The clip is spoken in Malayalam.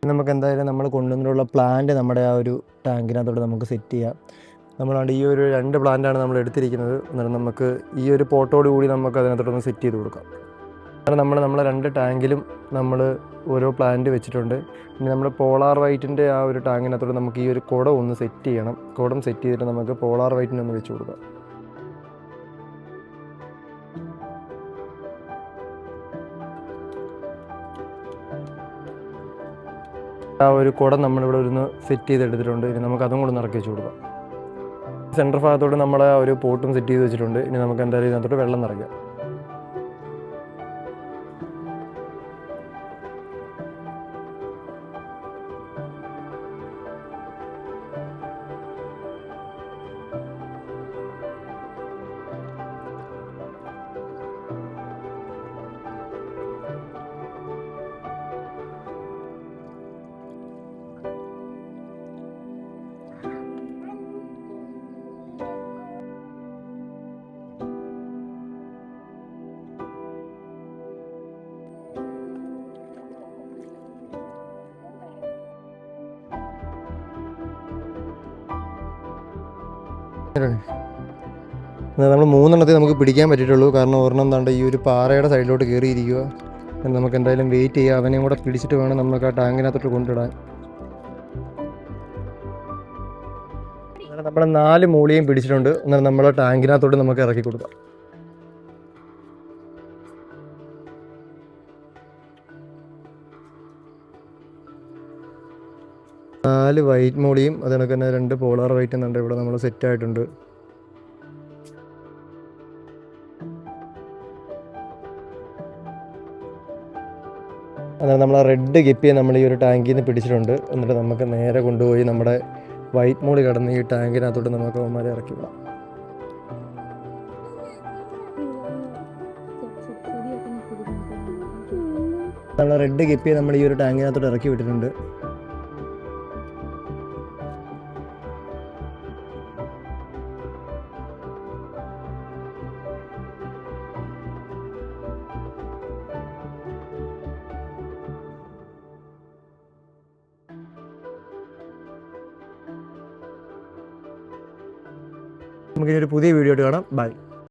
നമുക്ക് എന്തായാലും നമ്മൾ കൊണ്ടുവന്നിട്ടുള്ള പ്ലാന്റ് നമ്മുടെ ആ ഒരു ടാങ്കിനകത്തോട്ട് നമുക്ക് സെറ്റ് ചെയ്യാം. നമ്മളാണ്ട് ഈ ഒരു 2 പ്ലാന്റാണ് നമ്മൾ എടുത്തിരിക്കുന്നത്. അന്നേരം നമുക്ക് ഈ ഒരു പോട്ടോട് കൂടി നമുക്ക് അതിനകത്തോട്ടൊന്ന് സെറ്റ് ചെയ്ത് കൊടുക്കാം. കാരണം നമ്മളെ 2 ടാങ്കിലും നമ്മൾ ഓരോ പ്ലാന്റ് വെച്ചിട്ടുണ്ട്. ഇനി നമ്മൾ പോളാർ വൈറ്റിൻ്റെ ആ ഒരു ടാങ്കിനകത്തോട്ട് നമുക്ക് ഈ ഒരു കുടം ഒന്ന് സെറ്റ് ചെയ്യണം. കുടം സെറ്റ് ചെയ്തിട്ട് നമുക്ക് പോളാർ വൈറ്റിനൊന്ന് വെച്ച് കൊടുക്കാം. ആ ഒരു കുടം നമ്മളിവിടെ ഒന്ന് സെറ്റ് ചെയ്തെടുത്തിട്ടുണ്ട്. ഇനി നമുക്ക് അതും കൂടെ നിറക്കി വെച്ച് കൊടുക്കാം. സെൻറ്റർ ഭാഗത്തോട്ട് നമ്മളെ ഒരു പോട്ടും സെറ്റ് ചെയ്ത് വെച്ചിട്ടുണ്ട്. ഇനി നമുക്ക് എന്തായാലും ഇതിനകത്തോട്ട് വെള്ളം നിറയ്ക്കാം. നമ്മൾ 3 നമുക്ക് പിടിക്കാൻ പറ്റിയിട്ടുള്ളൂ. കാരണം ഒരെണ്ണം എന്താണ്ട് ഈ ഒരു പാറയുടെ സൈഡിലോട്ട് കയറിയിരിക്കുക. നമുക്ക് എന്തായാലും വെയിറ്റ് ചെയ്യുക. അവനെയും കൂടെ പിടിച്ചിട്ട് വേണം നമുക്ക് ആ ടാങ്കിനകത്തോട്ട് കൊണ്ടിടാൻ. നമ്മൾ 4 മൂളിയും പിടിച്ചിട്ടുണ്ട്. എന്നാൽ നമ്മൾ ടാങ്കിനകത്തോട്ട് നമുക്ക് ഇറക്കി കൊടുക്കാം. 4 വൈറ്റ് മൂളിയും അത് കണക്ക് തന്നെ 2 പോളാർ വൈറ്റ് എന്നുണ്ട് ഇവിടെ നമ്മൾ സെറ്റ് ആയിട്ടുണ്ട്. അതായത് നമ്മൾ ആ റെഡ് ഗപ്പിയെ നമ്മൾ ഈ ഒരു ടാങ്കിൽ നിന്ന് പിടിച്ചിട്ടുണ്ട്. എന്നിട്ട് നമുക്ക് നേരെ കൊണ്ടുപോയി നമ്മുടെ വൈറ്റ് മൂളി കടന്ന് ഈ ടാങ്കിനകത്തോട്ട് നമുക്ക് അവന്മാരെ ഇറക്കി വിടാം. നമ്മൾ റെഡ് ഗപ്പിയെ നമ്മൾ ഈ ഒരു ടാങ്കിനകത്തോട്ട് ഇറക്കി വിട്ടിട്ടുണ്ട്. നമുക്കിനി ഒരു പുതിയ വീഡിയോ ആയിട്ട് കാണാം. ബൈ.